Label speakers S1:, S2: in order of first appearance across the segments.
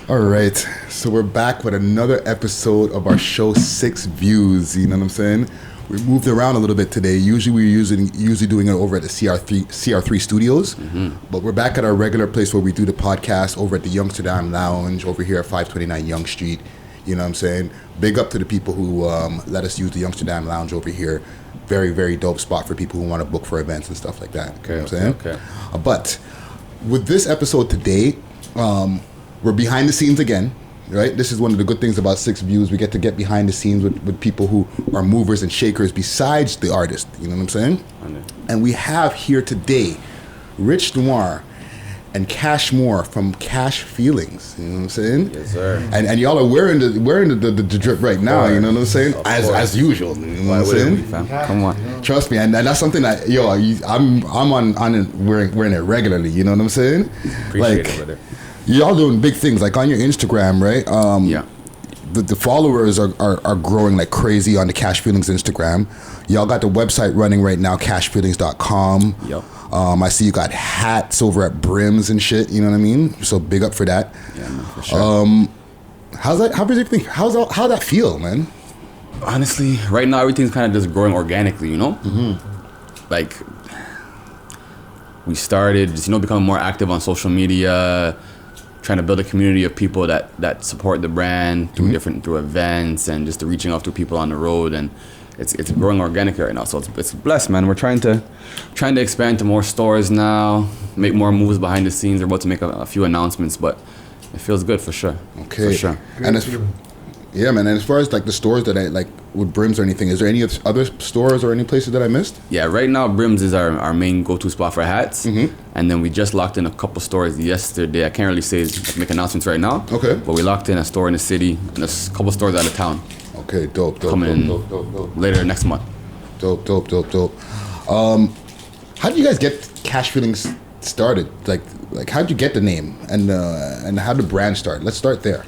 S1: All right, so we're back with another episode of our show, Six Views. You know what I'm saying? We moved around a little bit today. Usually we're usually doing it over at the CR3 Studios, but we're back at our regular place where we do the podcast over at the Youngsterdam Lounge over here at 529 Young Street. You know what I'm saying? Big up to the people who let us use the Youngsterdam Lounge over here. Very, very dope spot for people who want to book for events and stuff like that.
S2: Okay,
S1: you know what I'm saying?
S2: Okay.
S1: But with this episode today, we're behind the scenes again, right? This is one of the good things about Six Views. We get behind the scenes with people who are movers and shakers besides the artist. You know what I'm saying? And we have here today Rich Noir and Cash Moore from Cash Feelings. You know what I'm saying?
S2: Yes, sir.
S1: And y'all are wearing the drip right now. You know what I'm saying? As usual. You know what I'm saying?
S2: Come on.
S1: Trust me, and that's something that I'm on it, wearing it regularly. You know what I'm saying?
S2: Appreciate it, brother.
S1: Y'all doing big things, like on your Instagram, right?
S2: Yeah.
S1: The followers are growing like crazy on the Cash Feelings Instagram. Y'all got the website running right now, cashfeelings.com.
S2: Yep.
S1: I see you got hats over at Brims and shit, you know what I mean? So big up for that.
S2: Yeah, man, for sure.
S1: How's that feel, man?
S2: Honestly, right now everything's kind of just growing organically, you know? Like, we started just, becoming more active on social media, trying to build a community of people that support the brand through events and just reaching out to people on the road, and it's growing organically right now. So it's blessed, man. We're trying to expand to more stores now, make more moves behind the scenes. We're about to make a few announcements, but it feels good for sure.
S1: Okay.
S2: For sure.
S1: Yeah, man. And as far as like the stores that I like with Brims or anything, is there any other stores or any places that I missed?
S2: Yeah, right now Brims is our main go-to spot for hats, and then we just locked in a couple stores yesterday. I can't really make announcements right now.
S1: Okay.
S2: But we locked in a store in the city and a couple stores out of town.
S1: Okay, dope.
S2: Coming later next month.
S1: Dope. How did you guys get Cash Feelings started? Like how did you get the name and how did the brand start? Let's start there.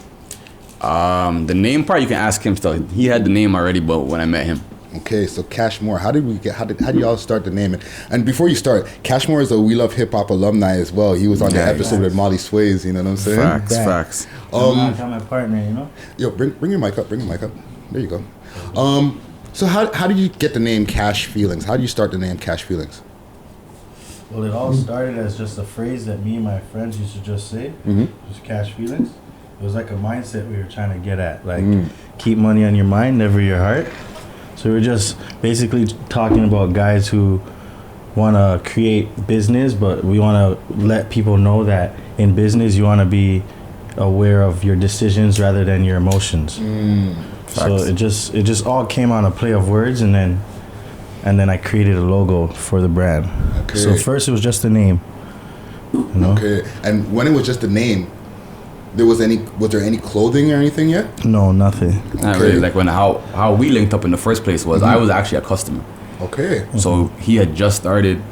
S2: The name part you can ask him still. He had the name already, but when I met him.
S1: Okay, so Cash Moore, how did y'all start the name? And before you start, Cash Moore is a We Love Hip Hop alumni as well. He was on the episode with Molly Sways, you know what I'm saying?
S2: Facts.
S3: I got my partner, you know?
S1: Yo, bring your mic up. There you go. So how did you get the name Cash Feelings? How did you start the name Cash Feelings?
S3: Well, it all started as just a phrase that me and my friends used to just say, just Cash Feelings. It was like a mindset we were trying to get at, like keep money on your mind, never your heart. So we're just basically talking about guys who want to create business, but we want to let people know that in business you want to be aware of your decisions rather than your emotions. So it just all came on a play of words, and then I created a logo for the brand.
S1: Okay.
S3: So first it was just a name, you know?
S1: Okay, and when it was just a name, was there any clothing or anything yet?
S3: No, nothing.
S2: Not really. Like how we linked up in the first place was I was actually a customer.
S1: Okay.
S2: So he had just started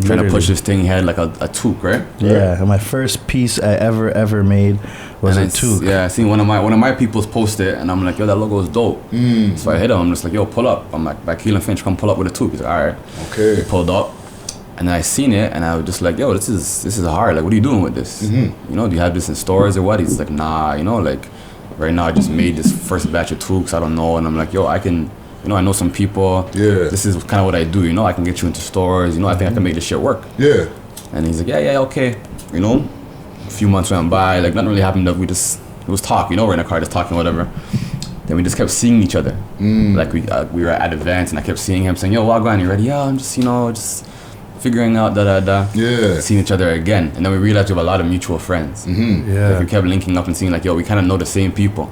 S2: trying to push this thing. He had like a toque, right?
S3: Yeah, and my first piece I ever made was a toque.
S2: Yeah, I seen one of my people's post it, and I'm like, yo, that logo is dope. So I hit him. I'm just like, yo, pull up. I'm like, by Keel and Finch, come pull up with a toque. He's like, all right.
S1: Okay.
S2: He pulled up, and I seen it, and I was just like, yo, this is hard. Like, what are you doing with this? You know, do you have this in stores or what? He's like, nah. You know, like right now I just made this first batch of toques. I don't know, and I'm like, yo, I can. You know, I know some people. Yeah. This is kind of what I do. You know, I can get you into stores. You know, I think I can make this shit work.
S1: Yeah.
S2: And he's like, yeah, okay. You know, a few months went by. Like, nothing really happened. It was talk. You know, we're in a car just talking, whatever. Then we just kept seeing each other. Like, we were at events, and I kept seeing him saying, yo, Wagwan, you ready? Yeah, I'm just, just figuring out,
S1: Yeah.
S2: Seeing each other again. And then we realized we have a lot of mutual friends.
S3: Yeah.
S2: Like, we kept linking up and seeing, like, yo, we kind of know the same people.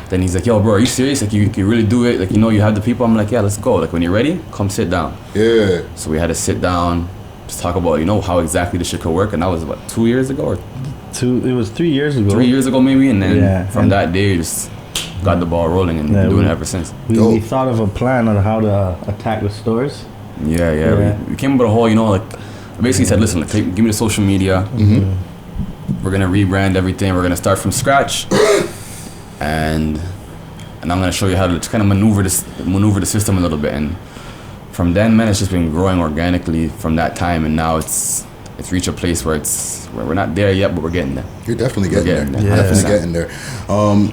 S2: Then he's like, yo, bro, are you serious? Like, you really do it? Like, you have the people? I'm like, yeah, let's go. Like, when you're ready, come sit down.
S1: Yeah.
S2: So we had to sit down, just talk about, how exactly this shit could work. And that was, 2 years ago?
S3: It was 3 years ago.
S2: 3 years ago, maybe. And then from that day, just got the ball rolling and been doing it ever since.
S3: We thought of a plan on how to attack the stores.
S2: Yeah. We came up with a whole, I basically said, listen, give me the social media. We're going to rebrand everything. We're going to start from scratch. And I'm going to show you how to kind of maneuver the system a little bit. And from then, man, it's just been growing organically from that time. And now it's it's reached a place where we're not there yet, but we're getting there.
S1: You're definitely getting there.
S3: Yeah.
S1: Definitely getting there.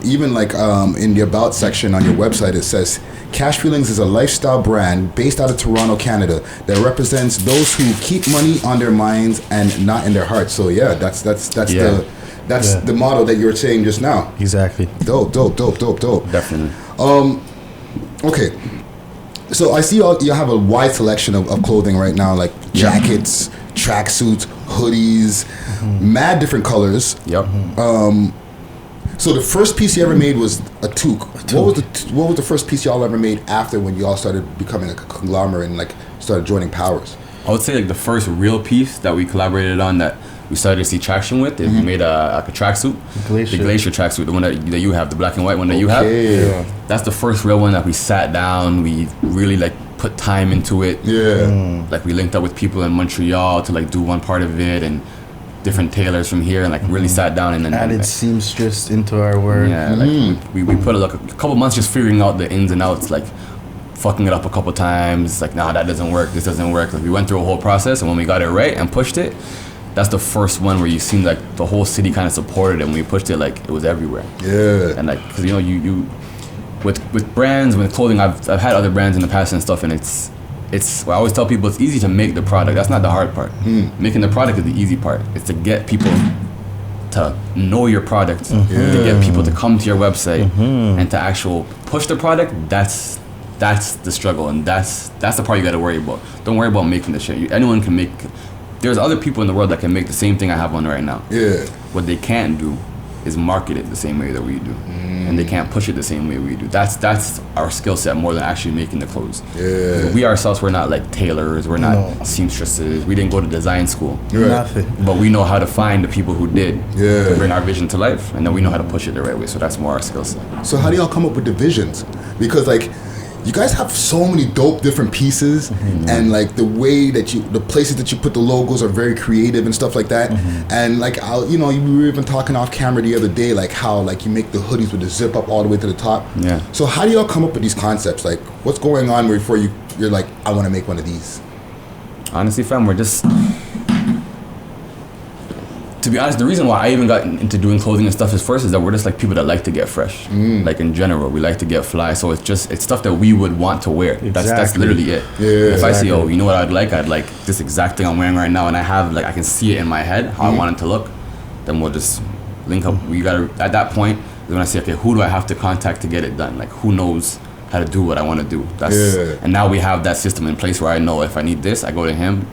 S1: Even like in the About section on your website, it says, Cash Feelings is a lifestyle brand based out of Toronto, Canada, that represents those who keep money on their minds and not in their hearts. So yeah, that's the motto that you were saying just now.
S3: Exactly.
S1: Dope.
S2: Definitely.
S1: Okay. So I see you have a wide selection of clothing right now, like jackets, tracksuits, hoodies, mad different colors.
S2: Yep.
S1: So the first piece you ever made was a toque. What was the first piece y'all ever made after when y'all started becoming like a conglomerate and like started joining powers?
S2: I would say like the first real piece that we collaborated on that we started to see traction with is we made a tracksuit, the Glacier tracksuit, the one that you have, the black and white one that you have.
S1: Yeah.
S2: That's the first real one that we sat down. We really like put time into it.
S1: Yeah.
S2: Like we linked up with people in Montreal to like do one part of it, and different tailors from here, and like really sat down and then
S3: added seamstress into our work.
S2: Yeah, like we put like a couple months just figuring out the ins and outs, like fucking it up a couple times, like nah, that doesn't work, this doesn't work. Like we went through a whole process, and when we got it right and pushed it, that's the first one where you seemed like the whole city kind of supported it, and we pushed it like it was everywhere.
S1: Yeah.
S2: And like, cause you know you with brands, with clothing, I've had other brands in the past and stuff, and it's I always tell people it's easy to make the product. That's not the hard part. Making the product is the easy part. It's to get people to know your product, to get people to come to your website, and to actual push the product. That's the struggle, and that's the part you got to worry about. Don't worry about making the shit. Anyone can make. There's other people in the world that can make the same thing I have on right now.
S1: Yeah.
S2: What they can't do is market it the same way that we do, and they can't push it the same way we do. That's our skill set more than actually making the clothes.
S1: Yeah.
S2: We ourselves, we're not like tailors, we're not seamstresses, we didn't go to design school.
S1: Right.
S3: Nothing.
S2: But we know how to find the people who did to
S1: Yeah.
S2: bring our vision to life, and then we know how to push it the right way. So that's more our skill set.
S1: So how do y'all come up with the visions? Because like you guys have so many dope different pieces, and like the way that the places that you put the logos are very creative and stuff like that. And like we were even talking off camera the other day, like how like you make the hoodies with the zip up all the way to the top.
S2: Yeah.
S1: So how do y'all come up with these concepts? Like what's going on before you're like, I want to make one of these?
S2: Honestly, fam, we're just, to be honest, the reason why I even got into doing clothing and stuff is first is that we're just like people that like to get fresh. Like in general, we like to get fly. So it's stuff that we would want to wear. That's literally it.
S1: Yeah.
S2: If I see, you know what I'd like this exact thing I'm wearing right now, and I have like, I can see it in my head how I want it to look, then we'll just link up. We gotta, at that point is when I say, okay, who do I have to contact to get it done? Like who knows how to do what I want to do? And now we have that system in place where I know if I need this, I go to him,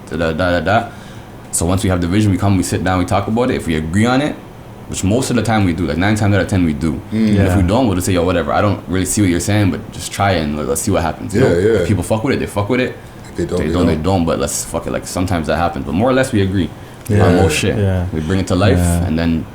S2: So once we have the vision, we sit down, we talk about it. If we agree on it, which most of the time we do, like 9 times out of 10 we do. And if we don't, we'll just say, yo, whatever. I don't really see what you're saying, but just try it and let's see what happens. You know? If people fuck with it, they fuck with it. If they don't, but let's fuck it. Like sometimes that happens, but more or less we agree on most shit. We bring it to life, and then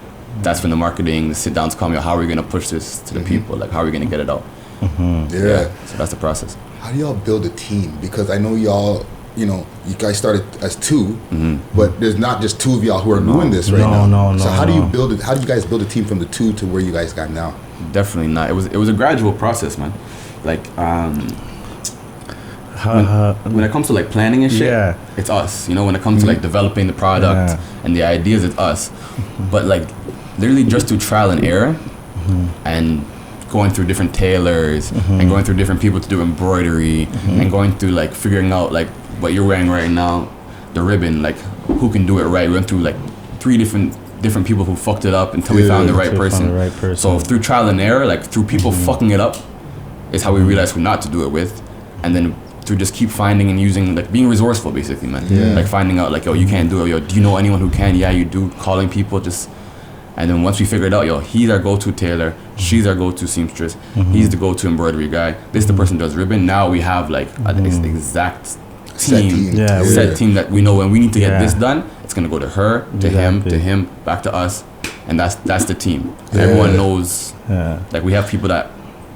S2: that's when the marketing, the sit downs come. Yo, how are we gonna push this to the people? Like how are we gonna get it out? So that's the process.
S1: How do y'all build a team? Because I know y'all, you guys started as 2, but there's not just 2 of y'all who are doing this right now. So how do you build it? How do you guys build a team from the 2 to where you guys got now?
S2: Definitely not. It was a gradual process, man. Like when it comes to like planning and shit, it's us. When it comes to like developing the product and the ideas, it's us. But like literally just through trial and error, and going through different tailors and going through different people to do embroidery and going through like figuring out like what you're wearing right now, the ribbon, like who can do it right. We went through like 3 different people who fucked it up until we found the right person. So through trial and error, like through people fucking it up, is how we realized who not to do it with, and then through just keep finding and using, like being resourceful basically, man. Like finding out like, yo, you can't do it. Yo, do you know anyone who can? Yeah, you do. Calling people, just. And then once we figured out, yo, he's our go-to tailor, she's our go-to seamstress, he's the go-to embroidery guy, this the person who does ribbon. Now we have like an exact team that we know when we need to get this done, it's gonna go to her, to him, back to us, and that's the team. Everyone knows. Like we have people that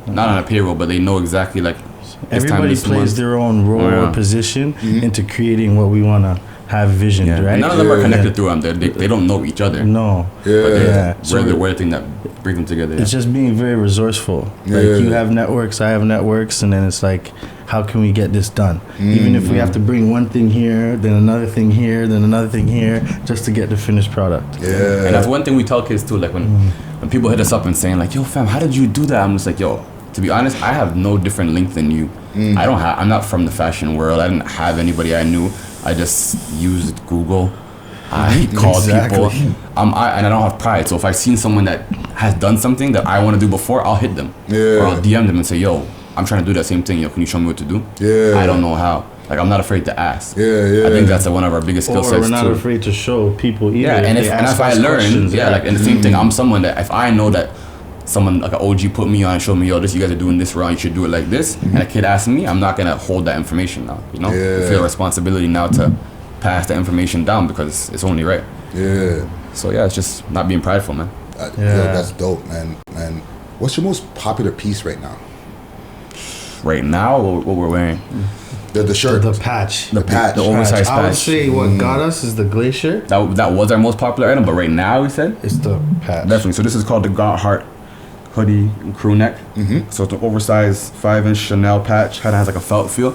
S2: not on a payroll, but they know exactly like.
S3: Everybody plays their own role or position into creating what we wanna have vision, right?
S2: And none of them are connected through them. They don't know each other.
S3: No.
S2: We're the thing that brings them together.
S3: It's just being very resourceful. Like you have networks, I have networks, and then it's like, how can we get this done? Even if we have to bring one thing here, then another thing here, then another thing here, just to get the finished product.
S2: And that's one thing we tell kids too. Like when people hit us up and saying like, "Yo, fam, how did you do that?" I'm just like, "Yo, to be honest, I have no different link than you. I'm not from the fashion world. I didn't have anybody I knew. I just used Google. I called people. And I don't have pride. So if I've seen someone that has done something that I want to do before, I'll hit them. Or I'll DM them and say, yo, I'm trying to do that same thing. Yo, can you show me what to do? I don't know how. Like, I'm not afraid to ask. I think that's one of our biggest skill sets,
S3: we're not afraid to show people either.
S2: And if I learn, and the same thing, I'm someone that if I know that someone like an OG put me on and showed me, yo, you guys are doing this wrong, you should do it like this, and a kid asks me, I'm not gonna hold that information now. You know, I feel a responsibility now to pass the information down because it's only right. So it's just not being prideful, man.
S1: Yo, that's dope, man. And what's your most popular piece right now?
S2: Right now, what we're wearing?
S1: The shirt,
S3: the patch,
S1: the
S2: oversized patch.
S3: I would say what got us is the glacier.
S2: That was our most popular item, but right now we said
S3: it's the patch.
S2: Definitely. So this is called the God Heart hoodie and crew neck. So it's an oversized 5-inch Chanel patch. Kind of has like a felt feel.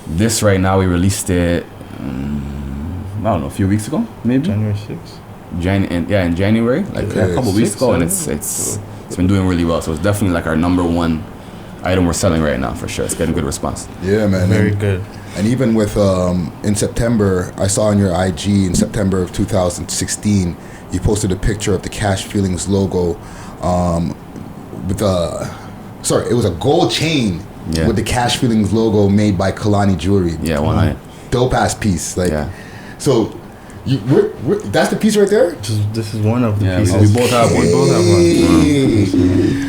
S2: This right now we released it. I don't know, a few weeks ago, maybe
S3: January 6th.
S2: In January, like a couple weeks ago, and it's been doing really well. So it's definitely like our number one item we're selling right now for sure. It's getting good response.
S1: Yeah, man.
S3: Very good.
S1: And even with in September, I saw on your IG in September of 2016, you posted a picture of the Cash Feelings logo with it was a gold chain with the Cash Feelings logo made by Kalani Jewelry.
S2: Yeah, 100.
S1: Dope ass piece. So that's the piece right there?
S3: This is one of the pieces.
S2: We both have one.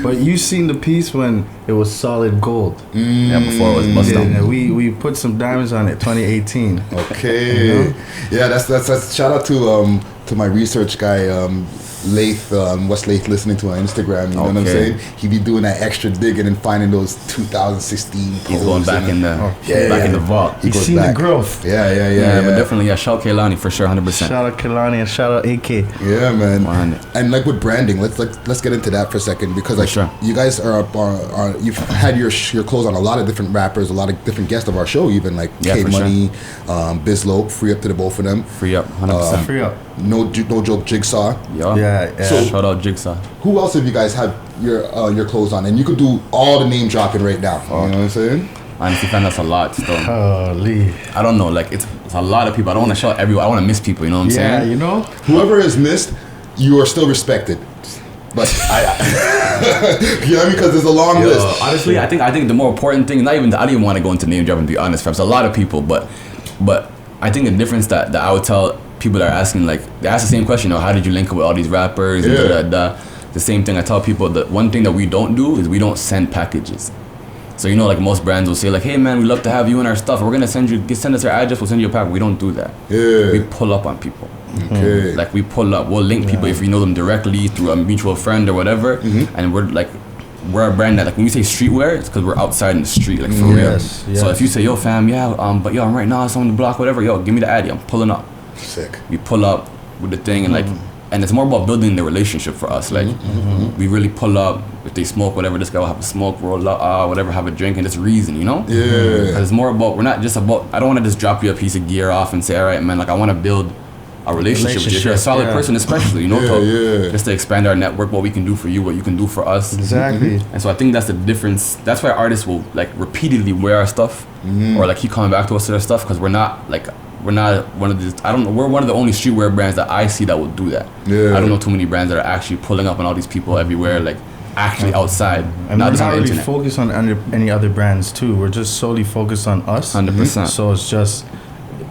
S3: But you seen the piece when it was solid gold.
S2: Before it was bust down.
S3: We put some diamonds on it, 2018.
S1: Okay. Yeah, that's shout out to my research guy, Layth, what's Layth listening to on Instagram, you know what I'm saying? He be doing that extra digging and finding those 2016
S2: He's going back in the vault.
S3: He's seen the growth.
S1: Yeah.
S2: But definitely, shout out Kaylani for sure, 100%.
S3: Shout out Kaylani and shout out AK.
S1: Yeah, man.
S2: 100.
S1: And like with branding, let's get into that for a second, because like you guys are you've had your clothes on a lot of different rappers, a lot of different guests of our show, even like K-Money, Bizz, free up to the both of them.
S2: Free up, 100%.
S3: Free up.
S1: No joke, Jigsaw.
S3: Yeah.
S1: So
S2: shout out Jigsaw.
S1: Who else have you guys have your clothes on? And you could do all the name dropping right now. You know what I'm saying?
S2: Honestly, fam, that's a lot still.
S3: Holy.
S2: I don't know, like it's a lot of people. I don't want to shout everyone. I want to miss people. You know what I'm saying?
S3: Yeah, you know.
S1: Whoever is missed, you are still respected. But you know, because there's a long list.
S2: Honestly, I think the more important thing, I didn't even want to go into name dropping, to be honest, fam. It's a lot of people, but I think the difference that I would tell people that are asking, like, they ask the same question, how did you link up with all these rappers? And the same thing I tell people, that one thing that we don't do is we don't send packages. So, you know, like most brands will say, like, hey man, we'd love to have you in our stuff. We're gonna send us your address, we'll send you a pack. We don't do that. We pull up on people. Like, we pull up, we'll link people if we know them directly through a mutual friend or whatever. And we're a brand that, like, when we say streetwear, it's because we're outside in the street, like, for real. So if you say, yo fam, but yo, I'm right now, it's on the block, whatever, yo, give me the addy, I'm pulling up.
S1: Sick.
S2: We pull up with the thing, and like, and it's more about building the relationship for us. Like, we really pull up. If they smoke, whatever, this guy will have a smoke, roll up, whatever, have a drink, and it's reason, you know? Because it's more about, we're not just about, I don't want to just drop you a piece of gear off and say, all right, man, like, I want to build a relationship with you. If you're a solid person, especially, you know, just to expand our network, what we can do for you, what you can do for us.
S3: Exactly.
S2: And so I think that's the difference. That's why artists will, like, repeatedly wear our stuff, or like keep coming back to us with their stuff, because we're not one of these. We're one of the only streetwear brands that I see that will do that. I don't know too many brands that are actually pulling up on all these people everywhere, like actually outside.
S3: And
S2: not
S3: we're
S2: just on
S3: not
S2: the
S3: really
S2: internet.
S3: focused on any other brands too. We're just solely focused on us.
S2: 100%.
S3: So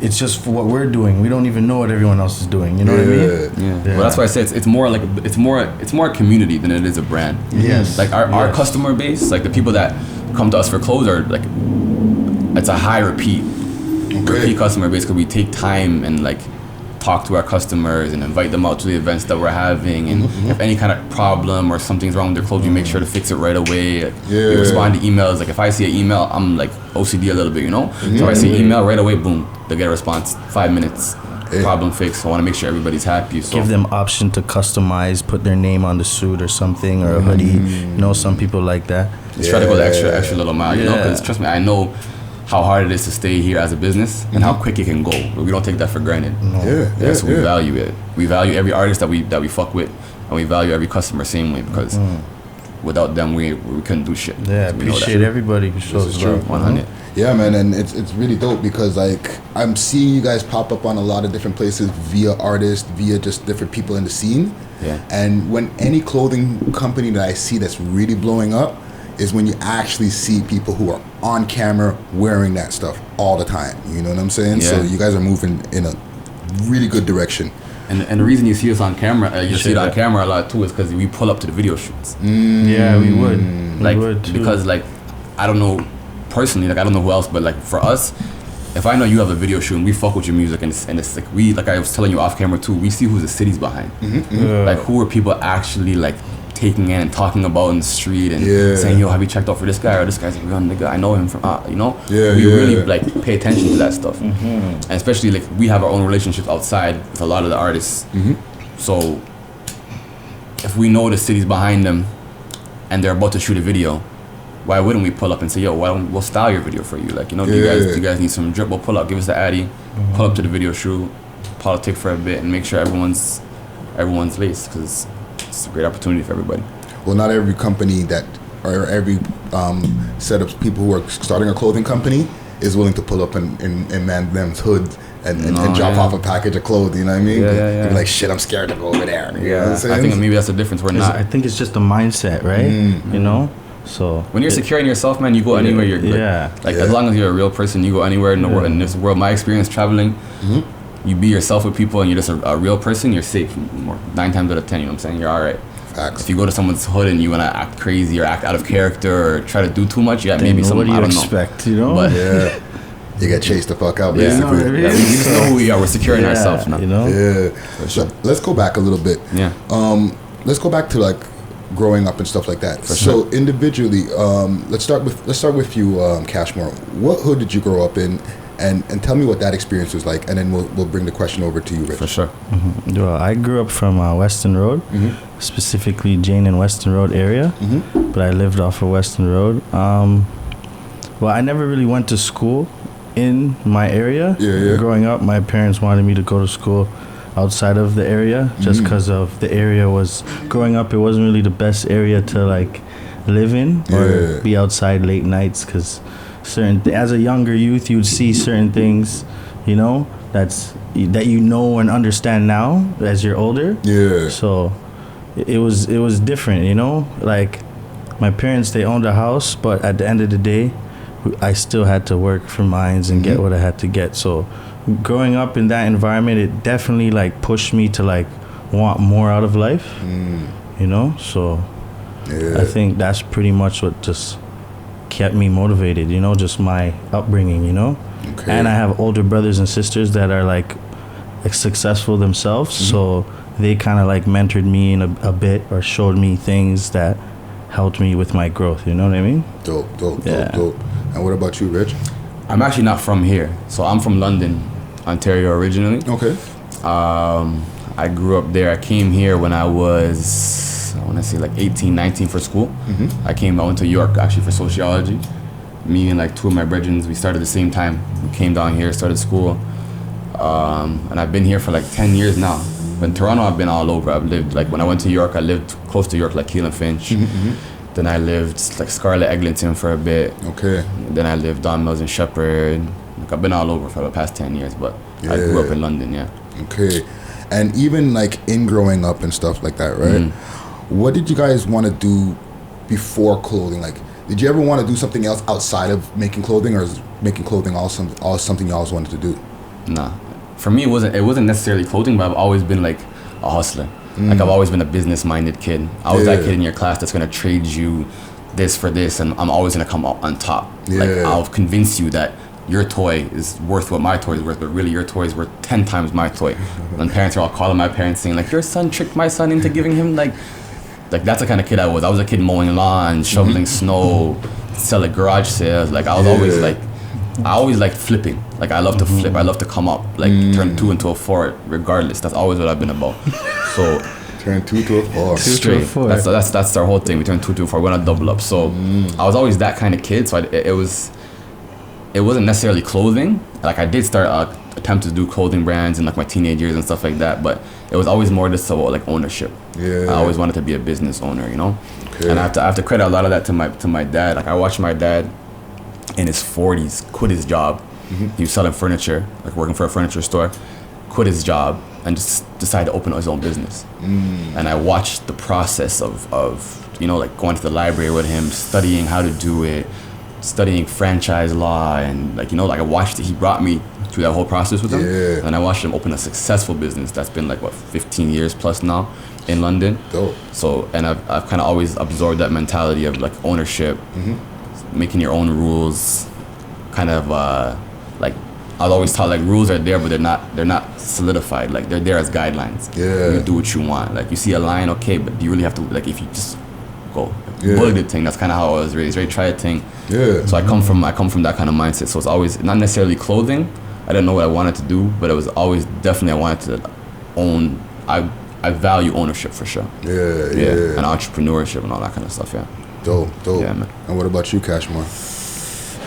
S3: it's just for what we're doing. We don't even know what everyone else is doing. You know what I mean?
S2: Well, that's why I say it's more like it's more a community than it is a brand.
S3: Yes.
S2: Like our customer base, like the people that come to us for clothes are like, it's a high repeat customer base, because we take time and like talk to our customers and invite them out to the events that we're having, and if any kind of problem or something's wrong with their clothes, we make sure to fix it right away. We respond to emails. Like, if I see an email, I'm like OCD a little bit, you know? So if I see an email right away, boom, They'll get a response 5 minutes. Problem fixed. I want to make sure everybody's happy. So
S3: give them option to customize, put their name on the suit or something, or a hoodie. You know, some people like that.
S2: Just try to go the extra little mile, you know, because trust me, I know how hard it is to stay here as a business and how quick it can go. We don't take that for granted. So we value it. We value every artist that we fuck with, and we value every customer same way, because without them we couldn't do shit.
S3: Yeah,
S2: so
S3: appreciate everybody who shows love.
S2: 100.
S1: Yeah, man, and it's really dope because like I'm seeing you guys pop up on a lot of different places via artists, via just different people in the scene.
S2: Yeah.
S1: And when any clothing company that I see that's really blowing up is when you actually see people who are on camera wearing that stuff all the time. You know what I'm saying?
S2: Yeah.
S1: So you guys are moving in a really good direction.
S2: And the reason you see us on camera, you see it on camera a lot too, is because we pull up to the video shoots.
S3: Yeah, we would.
S2: Like,
S3: we would too.
S2: because like, I don't know, personally, like I don't know who else, but like for us, if I know you have a video shoot and we fuck with your music and it's like like I was telling you off camera too, we see who the city's behind. Like who are people actually like taking in and talking about in the street and saying, yo, have you checked out for this guy, or this guy's a real nigga, I know him from you know? We really like pay attention to that stuff. And especially like we have our own relationships outside with a lot of the artists. So if we know the city's behind them and they're about to shoot a video, why wouldn't we pull up and say, yo, we'll style your video for you? Like, you know, do you guys need some drip? We'll pull up, give us the addy, pull up to the video shoot, politic for a bit, and make sure everyone's laced, because it's a great opportunity for everybody.
S1: Well, not every company or every set of people who are starting a clothing company is willing to pull up and man them's hood and drop off a package of clothes, you know what I mean? And be like, shit, I'm scared to go over there. You know what I'm saying?
S2: I think maybe that's the difference. I
S3: think it's just the mindset, right? You know? So
S2: when you're secure in yourself, man, you go anywhere. You're as long as you're a real person, you go anywhere in the world. In this world, my experience traveling, you be yourself with people and you're just a real person, you're safe. 9 times out of 10, you know what I'm saying? You're all right.
S1: Facts.
S2: If you go to someone's hood and you want to act crazy or act out of character or try to do too much, maybe something I don't
S3: expect, you know?
S2: But
S1: you get chased the fuck out, basically.
S2: We just know who we are. We're securing ourselves now.
S3: You know?
S1: Yeah. So let's go back a little bit.
S2: Yeah.
S1: Let's go back to like growing up and stuff like that. So individually, let's start with you, Cashmore. What hood did you grow up in, and tell me what that experience was like, and then we'll bring the question over to you, Rich.
S2: For sure.
S3: Well, I grew up from Weston Road, specifically Jane and Weston Road area, but I lived off of Weston Road. Well, I never really went to school in my area. Growing up, my parents wanted me to go to school outside of the area, just because of the area was, growing up, it wasn't really the best area to like live in or be outside late nights, because as a younger youth, you'd see certain things, you know, that you know and understand now as you're older. So it was different, you know, like my parents, they owned a house, but at the end of the day, I still had to work for mines and get what I had to get. So growing up in that environment, it definitely like pushed me to like want more out of life, you know? So I think that's pretty much what just kept me motivated, you know, just my upbringing, you know? And I have older brothers and sisters that are like successful themselves, so they kind of like mentored me in a bit, or showed me things that helped me with my growth, you know what I mean?
S1: Dope. And what about you, Rich?
S2: I'm actually not from here, so I'm from London, Ontario originally.
S1: Okay.
S2: I grew up there. I came here when I was, I want to say like 18, 19 for school. I went to York actually for sociology. Me and like 2 of my brethren, we started at the same time. We came down here, started school. And I've been here for like 10 years now. But in Toronto, I've been all over. I've lived, like when I went to York, I lived close to York, like Keele and Finch. Then I lived like Scarlett, Eglinton for a bit. Okay. Then I lived Don Mills and Shepherd. Like I've been all over for the past 10 years, but I grew up in London,
S1: Okay. And even like in growing up and stuff like that, right? What did you guys want to do before clothing? Like, did you ever want to do something else outside of making clothing, or is making clothing all something you always wanted to do?
S2: Nah. For me, it wasn't necessarily clothing, but I've always been like a hustler. Like I've always been a business-minded kid. I was that kid in your class that's gonna trade you this for this, and I'm always gonna come out on top. Like I'll convince you that your toy is worth what my toy is worth, but really your toy is worth 10 times my toy. And parents are all calling my parents saying like, your son tricked my son into giving him like that's the kind of kid I was. I was a kid mowing lawns, shoveling snow, selling garage sales. Like I was always like I always liked flipping. Like I love to flip. I love to come up. Like turn 2 into a 4 regardless. That's always what I've been about. So
S1: turn 2 to a 4.
S2: Straight. That's our whole thing. We turn 2 to a 4. We're gonna double up. So I was always that kind of kid. So it wasn't necessarily clothing. Like I did start attempt to do clothing brands in like my teenage years and stuff like that. But it was always more just about like ownership.
S1: Yeah.
S2: I always wanted to be a business owner, you know.
S1: Okay.
S2: And I have to credit a lot of that to my dad. Like I watched my dad in his 40s quit his job. He was selling furniture, like working for a furniture store, quit his job and just decided to open his own business. And I watched the process of you know, like going to the library with him, studying how to do it, studying franchise law, and like, you know, like I watched it. He brought me through that whole process with him.
S1: Yeah.
S2: And I watched him open a successful business that's been like, what, 15 years plus now in London.
S1: Dope.
S2: So, and I've kind of always absorbed that mentality of like ownership, making your own rules, kind of like I was always taught like rules are there, but they're not solidified. Like they're there as guidelines.
S1: Yeah.
S2: You do what you want. Like you see a line, okay, but do you really have to, like if you just go bullet thing, that's kind of how I was raised, right? Try a thing. Yeah. So I come from that kind of mindset. So it's always not necessarily clothing. I didn't know what I wanted to do, but it was always definitely I wanted to own. I value ownership for sure. Yeah. And entrepreneurship and all that kind of stuff. Yeah.
S1: Dope.
S2: Yeah, man.
S1: And what about you, Cashmore?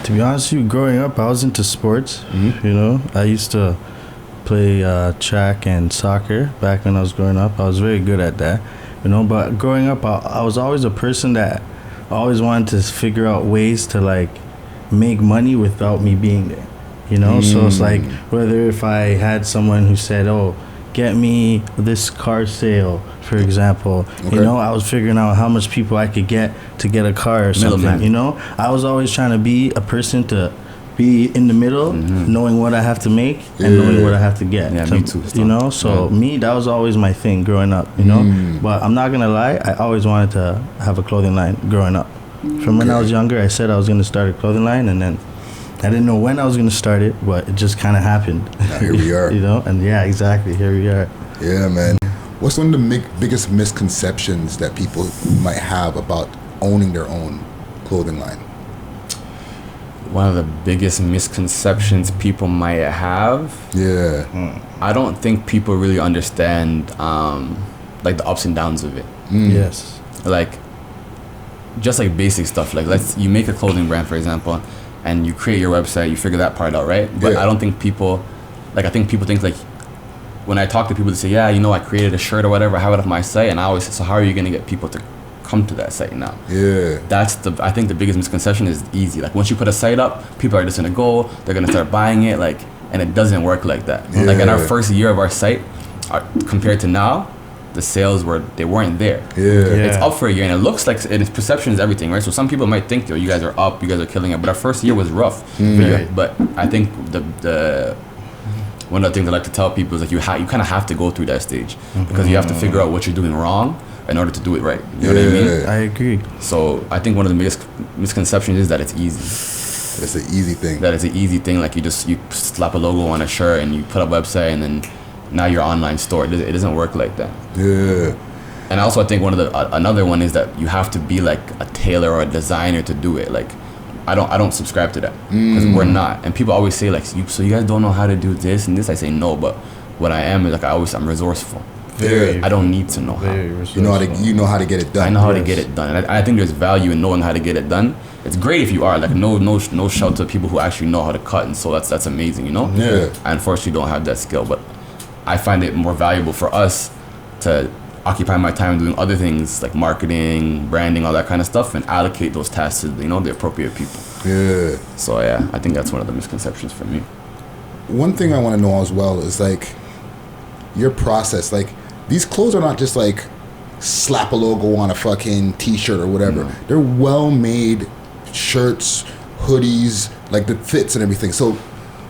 S3: To be honest with you, growing up, I was into sports. You know, I used to play track and soccer back when I was growing up. I was very good at that. You know, but growing up, I was always a person that always wanted to figure out ways to like make money without me being there. You know, so it's like whether if I had someone who said, "Oh, get me this car sale," for example. You know, I was figuring out how much people I could get to get a car or something.
S2: Middleman.
S3: You know, I was always trying to be a person to be in the middle, knowing what I have to make and knowing what I have to get.
S2: Yeah, me too.
S3: You know, so me, that was always my thing growing up, you know. But I'm not gonna lie, I always wanted to have a clothing line growing up. From when I was younger, I said I was gonna start a clothing line, and then I didn't know when I was gonna start it, but it just kind of happened.
S1: Now here we are.
S3: You know, and yeah, exactly, here we are.
S1: Yeah, man. What's one of the biggest misconceptions that people might have about owning their own clothing line?
S2: One of the biggest misconceptions people might have.
S1: Yeah.
S2: I don't think people really understand like the ups and downs of it.
S3: Yes.
S2: Like just like basic stuff. Like you make a clothing brand, for example, and you create your website, you figure that part out, right? But I don't think people, like I think people think like, when I talk to people, they say, yeah, you know, I created a shirt or whatever, I have it on my site, and I always say, so how are you gonna get people to come to that site now?
S1: Yeah.
S2: I think the biggest misconception is easy. Like once you put a site up, people are just gonna go, they're gonna start buying it, like, and it doesn't work like that.
S1: Yeah.
S2: Like in our first year of our site, compared to now, the sales weren't there.
S1: Yeah.
S2: It's up for a year, and it looks like, and its perception is everything, right? So some people might think, yo, you guys are up, you guys are killing it, but our first year was rough. But I think the one of the things I like to tell people is like you kind of have to go through that stage because you have to figure out what you're doing wrong in order to do it right. You know what I mean?
S3: I agree.
S2: So I think one of the biggest misconceptions is that it's easy.
S1: It's an easy thing.
S2: That it's an easy thing. Like you slap a logo on a shirt and you put up a website and then now your online store. It doesn't work like that.
S1: Yeah.
S2: And also I think another one is that you have to be like a tailor or a designer to do it. Like I don't subscribe to that because we're not. And people always say like, so you guys don't know how to do this and this. I say no, but what I am is like I'm resourceful.
S1: Very.
S2: I don't need to know how.
S1: You know how to get it done.
S2: I know how to get it done, and I think there's value in knowing how to get it done. It's great if you are like no shout to people who actually know how to cut, and so that's amazing, you know.
S1: Yeah.
S2: I unfortunately don't have that skill, but I find it more valuable for us to occupy my time doing other things like marketing, branding, all that kind of stuff, and allocate those tasks to the appropriate people.
S1: Yeah.
S2: So yeah, I think that's one of the misconceptions for me.
S1: One thing I want to know as well is like your process. Like these clothes are not just like slap a logo on a fucking t-shirt or whatever.
S2: No.
S1: They're well-made shirts, hoodies, like the fits and everything. So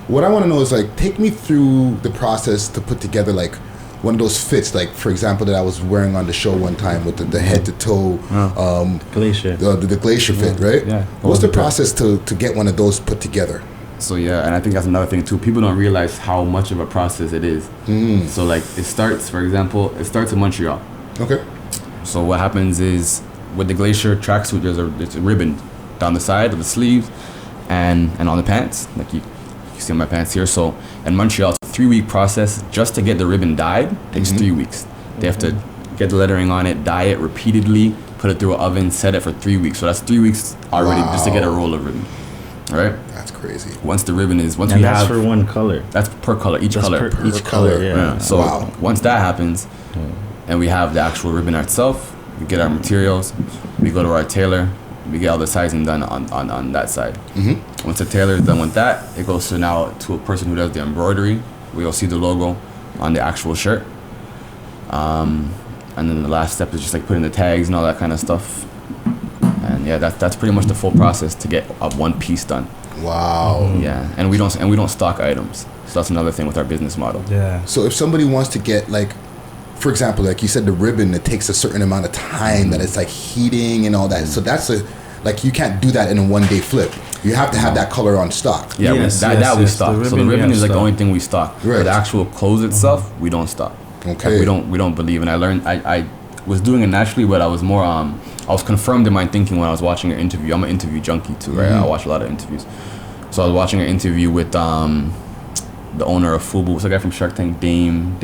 S1: what I want to know is like take me through the process to put together like one of those fits, like for example that I was wearing on the show one time with the head to toe
S3: glacier,
S1: the glacier fit, right?
S2: Yeah.
S1: What's the process to get one of those put together?
S2: So yeah, and I think that's another thing too. People don't realize how much of a process it is. So like it starts in Montreal.
S1: Okay.
S2: So what happens is with the glacier tracksuit, there's a ribbon down the side of the sleeves, and on the pants, like you see on my pants here. So in Montreal, it's a 3-week process just to get the ribbon dyed. Takes 3 weeks. They have to get the lettering on it, dye it repeatedly, put it through an oven, set it for 3 weeks. So that's 3 weeks already just to get a roll of ribbon. All right.
S1: That's crazy.
S2: Once the ribbon is,
S3: and that's for one color.
S2: That's per color, each color.
S3: Each color, yeah.
S2: So once that happens, and we have the actual ribbon itself, we get our materials, we go to our tailor, we get all the sizing done on that side. Once the tailor is done with that, it goes to now to a person who does the embroidery. We'll see the logo on the actual shirt. And then the last step is just like putting the tags and all that kind of stuff. And yeah, that's pretty much the full process to get one piece done.
S1: Wow.
S2: Yeah, and we don't stock items. So that's another thing with our business model.
S3: Yeah.
S1: So if somebody wants to get, like, for example, like you said, the ribbon, it takes a certain amount of time that it's like heating and all that. So that's like you can't do that in a 1-day flip. You have to have that color on stock.
S2: Yeah, we stock. So the ribbon is like the only thing we stock.
S1: Right.
S2: But the actual clothes itself, we don't stock.
S1: Okay.
S2: Like we don't believe. And I learned I was doing it naturally, but I was more I was confirmed in my thinking when I was watching an interview. I'm an interview junkie too, right? I watch a lot of interviews. So I was watching an interview with the owner of Fubu. What's the guy from Shark Tank? Damien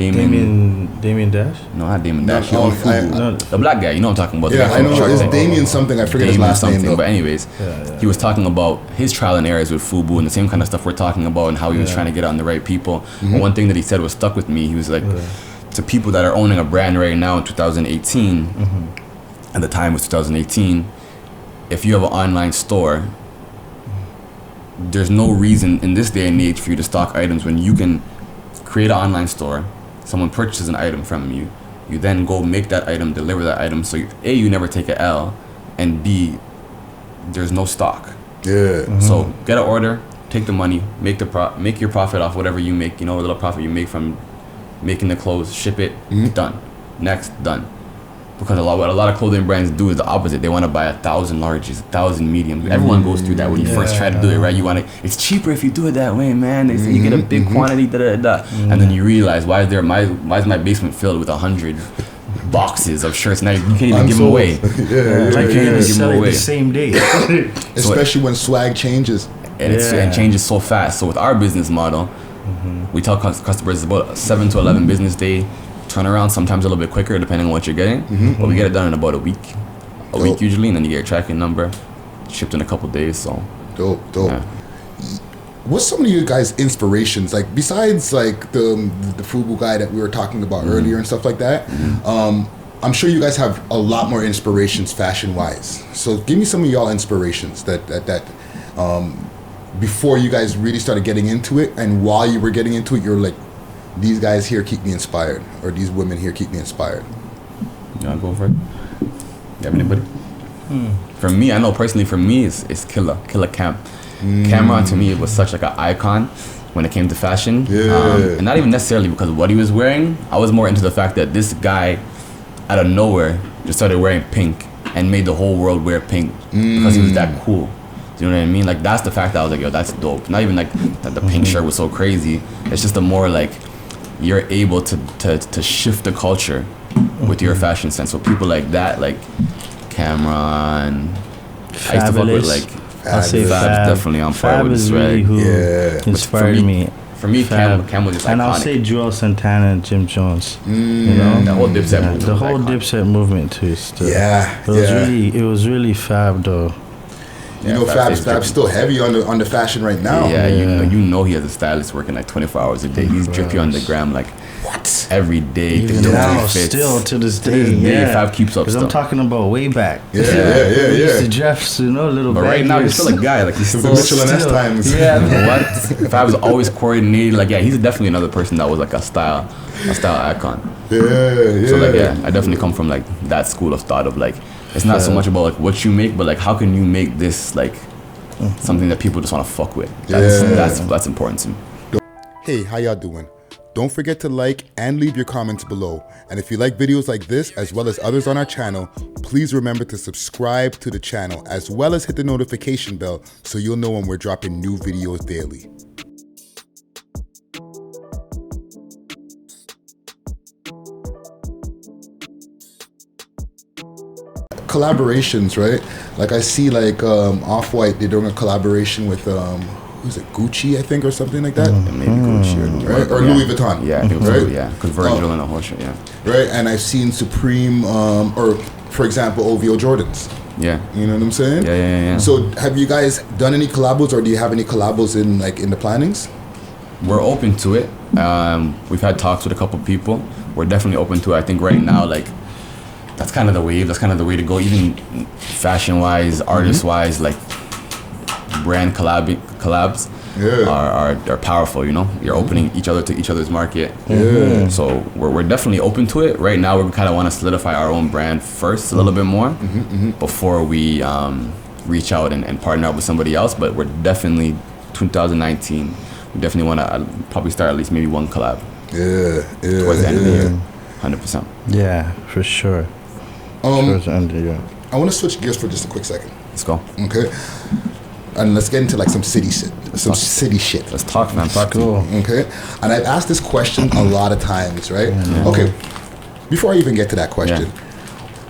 S3: Dash?
S2: No, not Damien Dash.
S1: No,
S2: the black guy. You know what I'm talking about.
S1: Yeah,
S2: the guy
S1: I
S2: from
S1: know.
S2: Shark
S1: It's
S2: Tank.
S1: Damien something. I forget his last name though.
S2: But anyways, he was talking about his trial and errors with Fubu and the same kind of stuff we're talking about and how he was trying to get on the right people. But one thing that he said was stuck with me. He was like, to people that are owning a brand right now in 2018, at the time was 2018, if you have an online store, there's no reason in this day and age for you to stock items when you can create an online store, someone purchases an item from you, you then go make that item, deliver that item, so you never take an L, and B, there's no stock.
S1: Yeah.
S2: So get an order, take the money, make your profit off whatever you make, a little profit you make from making the clothes, ship it, done. Next, done. Because what a lot of clothing brands do is the opposite. They want to buy 1,000 larges, 1,000 mediums. Everyone goes through that when you first try to do it, right? You want to. It's cheaper if you do it that way, man. They say you get a big quantity, and then you realize why is my basement filled with 100 boxes of shirts? Now you can't even give them away.
S3: You can't even give them away the same day.
S1: Especially when swag changes.
S2: And it changes so fast. So with our business model, we tell customers it's about a 7 to 11 business day turnaround, sometimes a little bit quicker depending on what you're getting, but we get it done in about a week usually, and then you get your tracking number shipped in a couple days. So
S1: dope. What's some of you guys' inspirations, like besides like the Fubu guy that we were talking about earlier and stuff like that? I'm sure you guys have a lot more inspirations fashion wise, so give me some of y'all inspirations that before you guys really started getting into it, and while you were getting into it, you're like, these guys here keep me inspired, or these women here keep me inspired.
S2: You wanna go for it? You have anybody? For me, I know personally, for me, it's Killa Camp. Cameron, to me, it was such like an icon when it came to fashion. And not even necessarily because of what he was wearing. I was more into the fact that this guy, out of nowhere, just started wearing pink and made the whole world wear pink because he was that cool. Do you know what I mean? Like, that's the fact that I was like, yo, that's dope. Not even like that the pink shirt was so crazy. It's just a more like, you're able to shift the culture with your fashion sense. So people like that, like Cameron, I used to fuck with like
S3: I'll say
S2: Fab, definitely on fire with the swag.
S3: Really who inspired me.
S2: For me, Cam was just
S3: and
S2: iconic.
S3: I'll say Joel Santana and Jim Jones. You know,
S2: the whole Dipset movement.
S3: The whole Dipset movement too. Still.
S1: It
S3: was really Fab though.
S1: You know, Fab's still heavy on the fashion right now.
S2: Yeah, you know he has a stylist working like 24 hours a day. He's drippy on the gram like what every day.
S3: Even now, still to this day.
S2: Fab keeps up.
S3: Because I'm talking about way back.
S1: Yeah.
S3: Mr. Jeff's, little.
S2: But right now he's still a guy. Like he's still
S1: Mitchell and S times.
S2: Yeah, what? Fab's always coordinated. Like he's definitely another person that was like a style icon.
S1: Yeah.
S2: So like I definitely come from like that school of thought of like. It's not so much about like what you make, but like how can you make this like something that people just want to fuck with. That's important to me.
S1: Hey, how y'all doing? Don't forget to like and leave your comments below. And if you like videos like this, as well as others on our channel, please remember to subscribe to the channel, as well as hit the notification bell so you'll know when we're dropping new videos daily. collaborations, right? Like I see like Off-White, they're doing a collaboration with who's it, Gucci, I think, or something like that.
S2: Maybe Gucci
S1: Or Louis Vuitton.
S2: Yeah, I think it was
S1: right?
S2: Louis, yeah. Because Virgil and a whole shit, yeah.
S1: Right, and I've seen Supreme, or for example, OVO Jordans.
S2: Yeah.
S1: You know what I'm saying?
S2: Yeah.
S1: So have you guys done any collabos, or do you have any collabos in the plannings?
S2: We're open to it. We've had talks with a couple people. We're definitely open to it. I think right now, like, that's kind of the wave. That's kind of the way to go. Even fashion-wise, artist-wise, like, brand collabs are powerful, you know? You're opening each other to each other's market.
S1: Yeah.
S2: So we're definitely open to it. Right now, we kind of want to solidify our own brand first a little bit more before we reach out and partner up with somebody else. But we're definitely, 2019, we definitely want to probably start at least maybe one collab. Towards the end of the year. 100%.
S3: Yeah, for sure. Towards the end of the year.
S1: I want to switch gears for just a quick second.
S2: Let's go.
S1: Okay. And let's get into like some city shit.
S2: Let's talk, man. Talk to me.
S1: Okay. And I've asked this question a lot of times, right? Yeah. Okay. Before I even get to that question,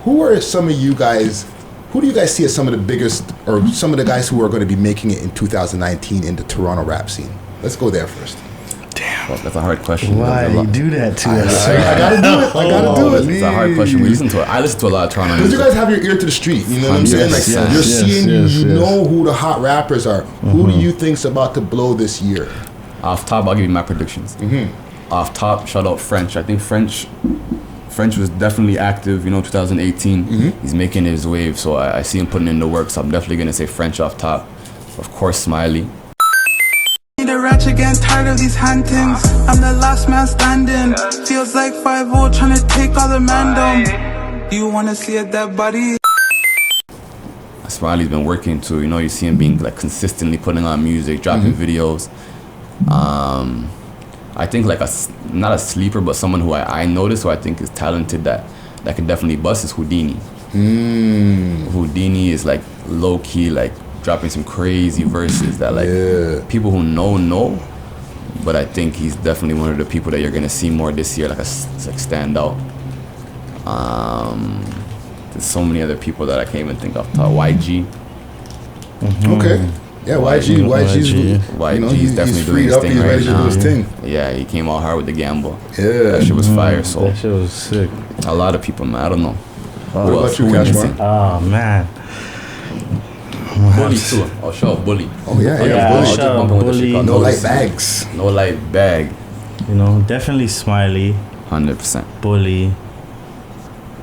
S1: who are some of you guys? Who do you guys see as some of the biggest, or some of the guys who are going to be making it in 2019 in the Toronto rap scene? Let's go there first.
S3: Damn.
S2: Well, that's a hard question.
S3: Why you do that to us?
S1: I gotta do it.
S2: It's a hard question. We listen to it. I listen to a lot of Toronto
S1: Because
S2: music.
S1: you guys have your ear to the street. You know what I'm saying? Like you're seeing, you know who the hot rappers are. Who do you think's about to blow this year?
S2: Off top, I'll give you my predictions. Off top, shout out French. I think French was definitely active, 2018. He's making his wave, so I see him putting in the work, so I'm definitely going to say French off top. Of course, Smiley.
S4: The ratchet getting tired of these huntings. I'm the last man standing. Feels like 5-0 trying to take all the mandom. You wanna see a dead body?
S2: Smiley's been working too, you see him being like consistently putting on music, dropping videos. I think like not a sleeper, but someone who I noticed who I think is talented that can definitely bust is Houdini. Houdini is like low key, like dropping some crazy verses that like people who know, but I think he's definitely one of the people that you're gonna see more this year, like stand out. There's so many other people that I can't even think of. YG.
S1: Okay. Yeah, YG's
S2: definitely doing his thing right now. Yeah, he came out hard with the gamble.
S1: Yeah,
S2: that shit was fire. So
S3: that shit was sick.
S2: A lot of people, man. I don't know.
S1: What about you, Cashmore?
S3: Oh man.
S2: Bully too. I'll show up Bully.
S1: Oh yeah,
S3: Bully.
S1: No light bags.
S2: No light bag.
S3: Definitely Smiley.
S2: 100%.
S3: Bully.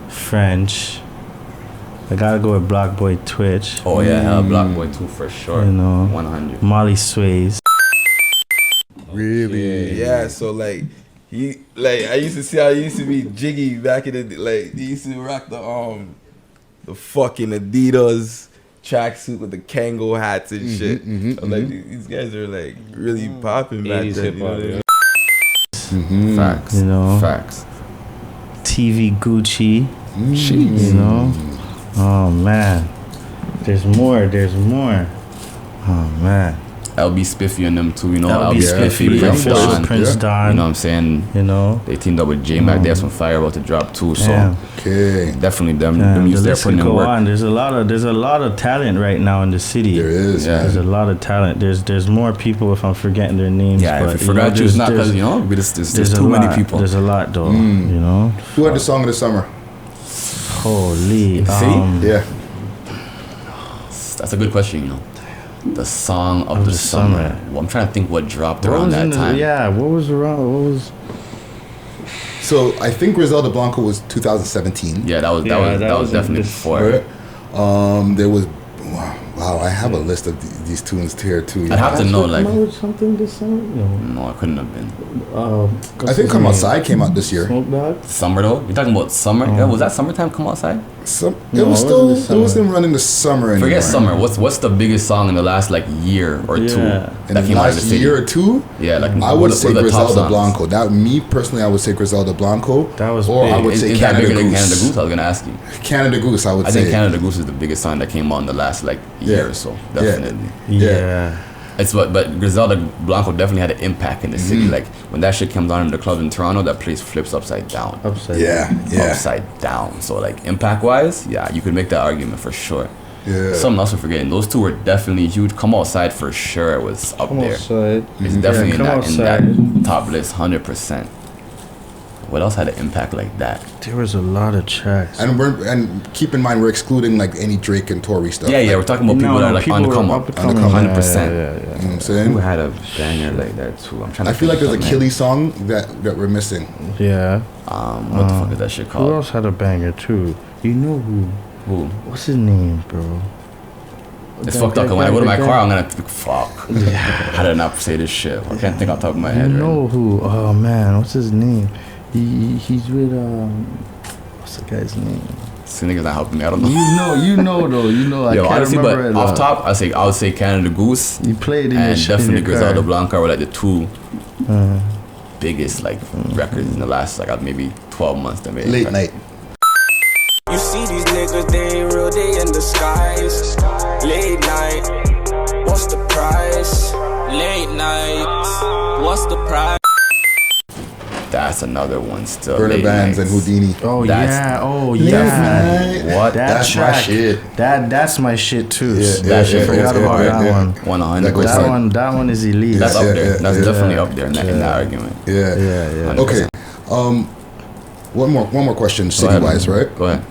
S3: French. I gotta go with Block Boy Twitch.
S2: Oh yeah, Block Boy too for sure. 100.
S3: Molly Sways.
S1: Really?
S5: Yeah. So like, I used to see how he used to be jiggy back in the like. He used to rock the fucking Adidas tracksuit with the Kango hats and shit. I'm like, these guys are like really popping back then. You know what I mean?
S2: Facts. Facts.
S3: TV Gucci. Oh man. There's more. Oh man.
S2: LB Spiffy and them too,
S3: LB Spiffy, Prince Don.
S2: You know what I'm saying? They teamed up with J-Mac. They have some fire about to drop too. So definitely them music they're putting in work.
S3: There's a lot of talent right now in the city.
S1: There is.
S2: Yeah.
S3: There's a lot of talent. There's more people if I'm forgetting their names.
S2: Yeah,
S3: but,
S2: if you forgot you, it's not because there's too many people.
S3: There's a lot though.
S1: Who had the song of the summer?
S3: Holy.
S2: See? That's a good question, The song of the summer. Well, I'm trying to think what dropped around that time.
S3: What was
S1: So I think Griselda Blanco was 2017.
S2: Yeah, that was definitely before.
S1: Right? There was wow, I have a list of these tunes here too.
S2: I'd have to know like
S3: something this summer?
S2: No, it couldn't have been.
S1: I think Come Outside came out this year.
S3: Smoke Dog?
S2: Summer though? You're talking about summer? Yeah, was that summertime Come Outside?
S1: It wasn't running the summer anymore.
S2: Forget summer. What's the biggest song in the last like year or two that came out of the city?
S1: Year or two?
S2: Yeah, like
S1: I would say Griselda Blanco. Me personally, I would say Griselda Blanco.
S3: That was
S1: or
S3: big.
S1: I would say Canada Goose.
S2: Canada Goose, I was gonna ask you.
S1: Canada Goose, I would say.
S2: I think Canada Goose is the biggest song that came out in the last like year or so. Definitely.
S3: Yeah.
S2: It's but Griselda Blanco definitely had an impact in the city. Like when that shit comes on in the club in Toronto, that place flips upside down. Upside down. So like impact wise, yeah, you could make that argument for sure.
S1: Yeah.
S2: Something else we're forgetting. Those two were definitely huge. Come Outside for sure was up there.
S3: Outside.
S2: It's definitely in that top list, 100%. What else had an impact like that?
S3: There was a lot of tracks.
S1: And keep in mind, we're excluding like any Drake and Tory stuff.
S2: Yeah,
S1: like,
S2: we're talking about people that are like on the come up.
S1: 100%.
S3: Yeah.
S1: You know what I'm saying?
S2: Who had a banger like that too? I'm trying to
S1: I feel like there's a
S2: think
S1: Killy song that we're missing.
S3: Yeah.
S2: what the fuck is that shit called?
S3: Who else had a banger too? You know who?
S2: Who?
S3: What's his name, bro?
S2: It's fucked up. When I go to my car, I'm gonna think, fuck. How did I not say this shit? I can't think on top of my head.
S3: You know who? Oh man, what's his name? He's with what's the guy's name?
S2: This nigga's not helping me. I don't know.
S3: You know though. I
S2: Yo,
S3: can't
S2: honestly,
S3: remember
S2: but
S3: it.
S2: off top, I would say Canada Goose.
S3: You played in
S2: and
S3: your
S2: definitely
S3: in your
S2: Griselda
S3: car.
S2: Blanca were like the two biggest like records in the last like maybe 12 months that made
S1: Late
S2: impact.
S1: night.
S6: You see these niggas, they ain't real, they in disguise. Late night, what's the price? Late night, what's the price?
S2: That's another one still.
S1: Burner
S2: Late
S1: Bands
S2: Nights.
S1: and Houdini.
S3: Oh
S2: That's-
S3: yeah. Oh
S1: Late
S3: yeah.
S1: night.
S2: What?
S1: That's my shit.
S3: That's my shit too.
S2: That shit
S3: forgot
S2: goes
S3: about
S2: hard.
S3: that one.
S2: 100%.
S3: That one is elite.
S2: That's up there. That's
S1: yeah.
S2: definitely up there in that argument.
S1: Yeah.
S2: 100%.
S1: Okay. One more question, city-wise, right?
S2: Go ahead.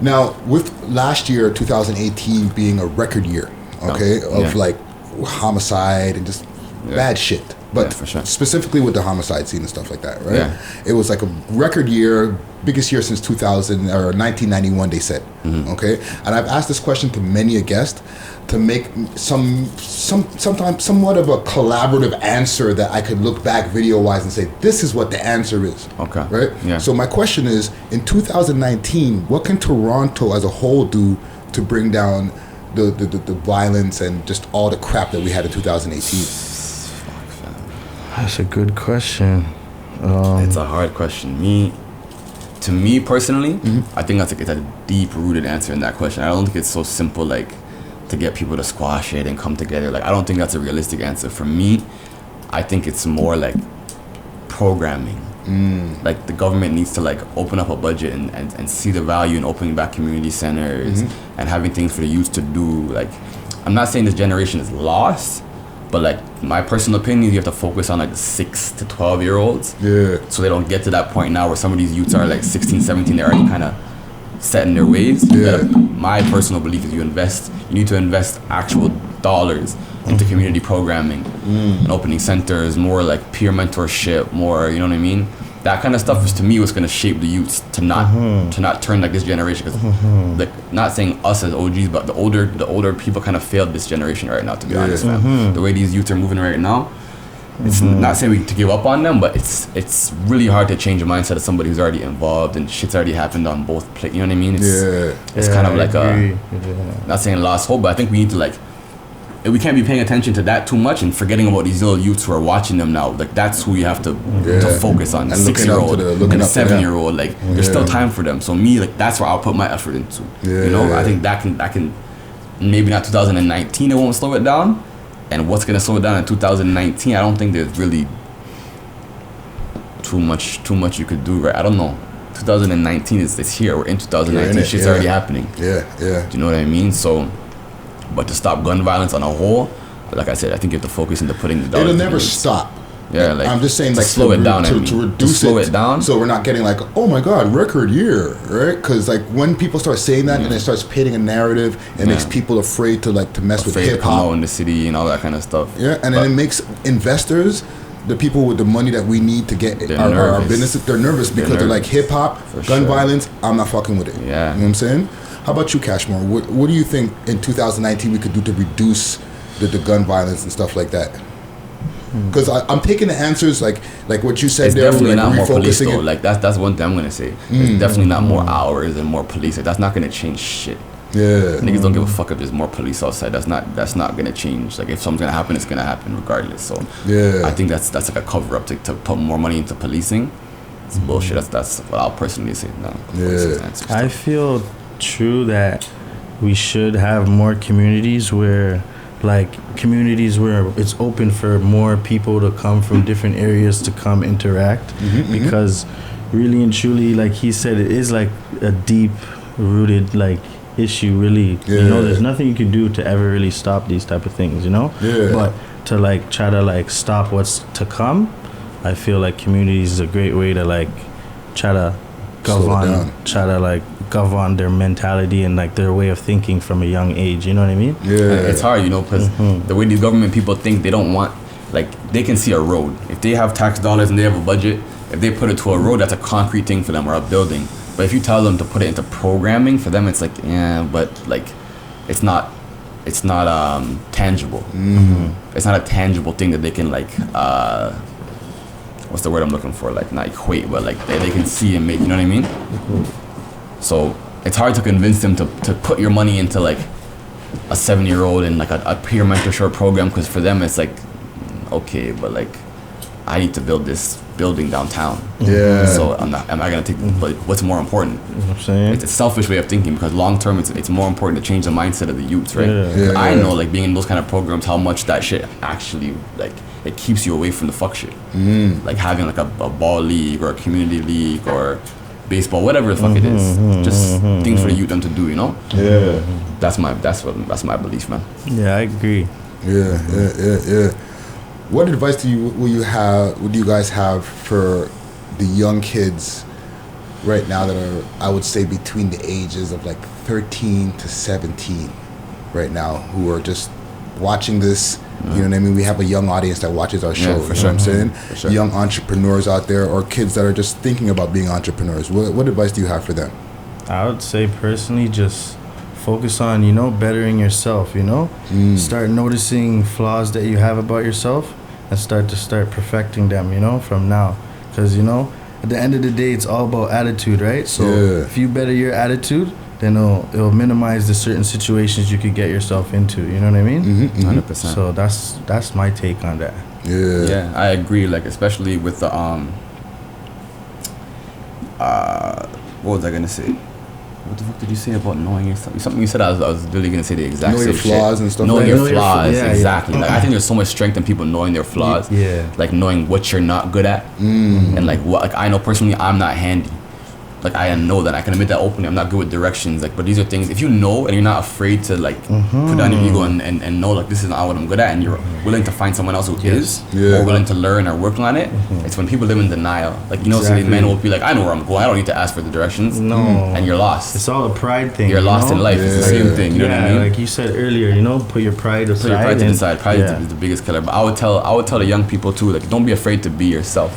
S1: Now, with last year, 2018 being a record year, okay, of like homicide and just bad shit. But
S2: for sure.
S1: specifically with the homicide scene and stuff like that, right?
S2: Yeah.
S1: It was like a record year, biggest year since 2000 or 1991, they said. Okay, and I've asked this question to many a guest to make sometimes somewhat of a collaborative answer that I could look back video wise and say this is what the answer is.
S2: Okay.
S1: Right.
S2: Yeah.
S1: So my question is, in 2019, what can Toronto as a whole do to bring down the violence and just all the crap that we had in 2018?
S3: That's a good question.
S2: It's a hard question. To me personally, I think it's a deep rooted answer in that question. I don't think it's so simple like to get people to squash it and come together. Like I don't think that's a realistic answer. For me, I think it's more like programming. Like the government needs to like open up a budget and see the value in opening back community centers and having things for the youth to do. Like I'm not saying this generation is lost, but like my personal opinion, you have to focus on like the 6 to 12 year olds.
S1: Yeah.
S2: So they don't get to that point now where some of these youths are like 16, 17, they're already kind of set in their ways.
S1: Yeah.
S2: My personal belief is you need to invest actual dollars into community programming and opening centers, more like peer mentorship, more, you know what I mean? That kind of stuff is to me what's gonna shape the youths to not turn like this generation. Because like not saying us as OGs, but the older people kind of failed this generation right now. To be honest, man, the way these youths are moving right now, it's not saying we to give up on them, but it's really hard to change the mindset of somebody who's already involved and shit's already happened on both places. You know what I mean? It's kind of like not saying lost hope, but I think we need to like. We can't be paying attention to that too much and forgetting about these little youths who are watching them now. Like that's who you have to focus on. The 6-year-old and the 7-year-old. Like there's still time for them. So me, like that's where I'll put my effort into. You know, I think that can maybe not 2019. It won't slow it down. And what's gonna slow it down in 2019? I don't think there's really too much you could do. Right? I don't know. 2019 is here. We're in 2019. Shit's already happening.
S1: Yeah.
S2: Do you know what I mean? So. But to stop gun violence on a whole, like I said, I think you have to focus into putting the dollars.
S1: It'll never stop.
S2: Yeah, like
S1: I'm just saying, like
S2: slow it down.
S1: to reduce
S2: it down,
S1: so we're not getting like, oh my god, record year, right? Because like when people start saying that and it starts painting a narrative, it makes people afraid to mess with hip hop
S2: in the city and all that kind of stuff.
S1: Yeah, and then it makes investors, the people with the money that we need to get our businesses, they're nervous because they're like hip hop, gun violence. I'm not fucking with it.
S2: Yeah,
S1: you know what I'm saying. How about you, Cashmore? What do you think in 2019 we could do to reduce the gun violence and stuff like that? Because I'm taking the answers like what you said.
S2: It's
S1: there,
S2: definitely
S1: like
S2: not more police though.
S1: it.
S2: Like that's one thing I'm gonna say. It's definitely not more hours and more police. Like, that's not gonna change shit.
S1: Yeah.
S2: Niggas don't give a fuck if there's more police outside. That's not gonna change. Like if something's gonna happen, it's gonna happen regardless. So I think that's like a cover up to put more money into policing. It's bullshit. That's what I'll personally say. No.
S3: I feel true that we should have more communities where like communities where it's open for more people to come from different areas to come interact, because really and truly, like he said, it is like a deep rooted like issue, really. You know, there's nothing you can do to ever really stop these type of things, you know. But to like try to like stop what's to come, I feel like communities is a great way to like try to govern their mentality and like their way of thinking from a young age, you know what I mean?
S2: It's hard, you know, because the way these government people think, they don't want, like, they can see a road. If they have tax dollars and they have a budget, if they put it to a road, that's a concrete thing for them, or a building. But if you tell them to put it into programming, for them it's like, yeah, but like it's not tangible. It's not a tangible thing that they can like what's the word I'm looking for, like not equate, but like they can see and make, you know what I mean? So it's hard to convince them to put your money into like a 7-year-old in like a peer mentorship program, because for them it's like, okay, but like I need to build this building downtown. So am I gonna take like what's more important?
S3: You know what I'm saying?
S2: It's a selfish way of thinking, because long term it's more important to change the mindset of the youths, right? I know, like, being in those kind of programs, how much that shit actually, like, it keeps you away from the fuck shit. Like having like a ball league or a community league or baseball, whatever the fuck it is, just things for the youth them to do, you know? That's my belief, man.
S3: I agree.
S1: What advice do you guys have for the young kids right now that are, I would say, between the ages of like 13 to 17 right now, who are just watching this? You know what I mean? We have a young audience that watches our show. You know what I'm saying? Young entrepreneurs out there, or kids that are just thinking about being entrepreneurs. What advice do you have for them?
S3: I would say personally, just focus on, you know, bettering yourself, you know? Start noticing flaws that you have about yourself and start perfecting them, you know, from now. Because, you know, at the end of the day, it's all about attitude, right? So if you better your attitude, then it'll minimize the certain situations you could get yourself into, you know what I mean?
S2: 100%.
S3: So that's my take on that.
S2: Yeah, I agree, like, especially with the what was I gonna say? What the fuck did you say about knowing yourself? Something you said, I was really gonna say the exact same shit.
S1: Know your flaws and stuff.
S2: Knowing your flaws, exactly. Like, I think there's so much strength in people knowing their flaws. Like knowing what you're not good at, and like what. Like, I know personally, I'm not handy. Like, I know that, I can admit that openly. I'm not good with directions. Like, but these are things, if you know and you're not afraid to like put down your ego and know, like, this is not what I'm good at, and you're willing to find someone else who is, or willing to learn or work on it. It's when people live in denial. Like, you know, so these men will be like, I know where I'm going, I don't need to ask for the directions. And you're lost.
S3: It's all a pride thing.
S2: You're lost in life. It's the same thing. You know what I mean?
S3: Like you said earlier, you know, put your pride aside.
S2: Put your pride to the side. Pride is the biggest killer. But I would tell the young people too, like, don't be afraid to be yourself.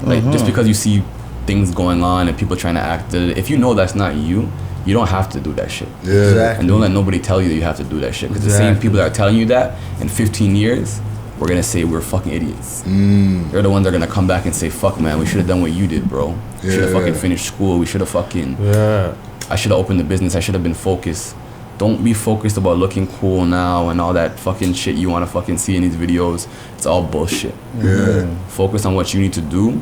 S2: Like, just because you see things going on and people trying to act, if you know that's not you, you don't have to do that shit. And don't let nobody tell you that you have to do that shit, because the same people that are telling you that in 15 years we're gonna say we're fucking idiots. They're the ones that are gonna come back and say, fuck man, we should have done what you did, bro. We should have fucking finished school. We should have fucking I should have opened the business. I should have been focused. Don't be focused about looking cool now and all that fucking shit you want to fucking see in these videos. It's all bullshit. Focus on what you need to do.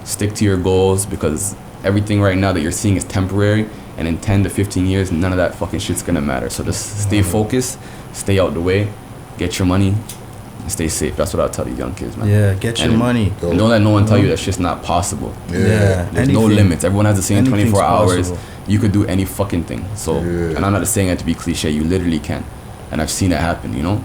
S2: Stick to your goals, because everything right now that you're seeing is temporary, and in 10 to 15 years, none of that fucking shit's gonna matter. So just stay focused, stay out the way, get your money, and stay safe. That's what I'll tell you young kids, man.
S3: Get your money.
S2: And don't let no one tell you that shit's not possible. There's no limits. Everyone has the same 24 hours. You could do any fucking thing. So, and I'm not saying that to be cliche, you literally can. And I've seen it happen, you know?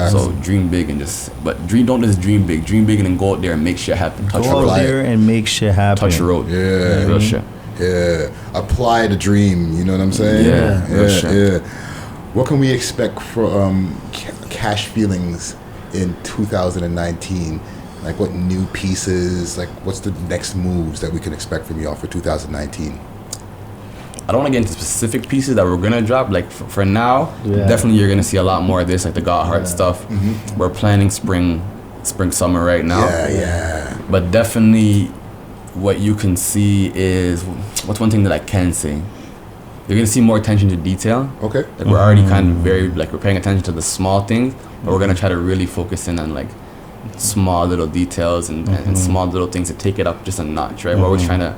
S2: So dream big, and don't just dream big and then go out there and make shit happen.
S3: Go out there and make shit happen.
S2: Touch the road. Real shit.
S1: Apply the dream, you know what I'm saying? What can we expect for Cash Feelings in 2019? Like, what new pieces, like, what's the next moves that we can expect from y'all for 2019?
S2: I don't want to get into specific pieces that we're gonna drop. Like, for now, definitely you're gonna see a lot more of this, like the Got Heart stuff. We're planning spring, summer right now. But definitely, what you can see is, what's one thing that I can say? You're gonna see more attention to detail. Like, we're already kind of we're paying attention to the small things, but we're gonna try to really focus in on like small little details and small little things to take it up just a notch, right? We're always trying to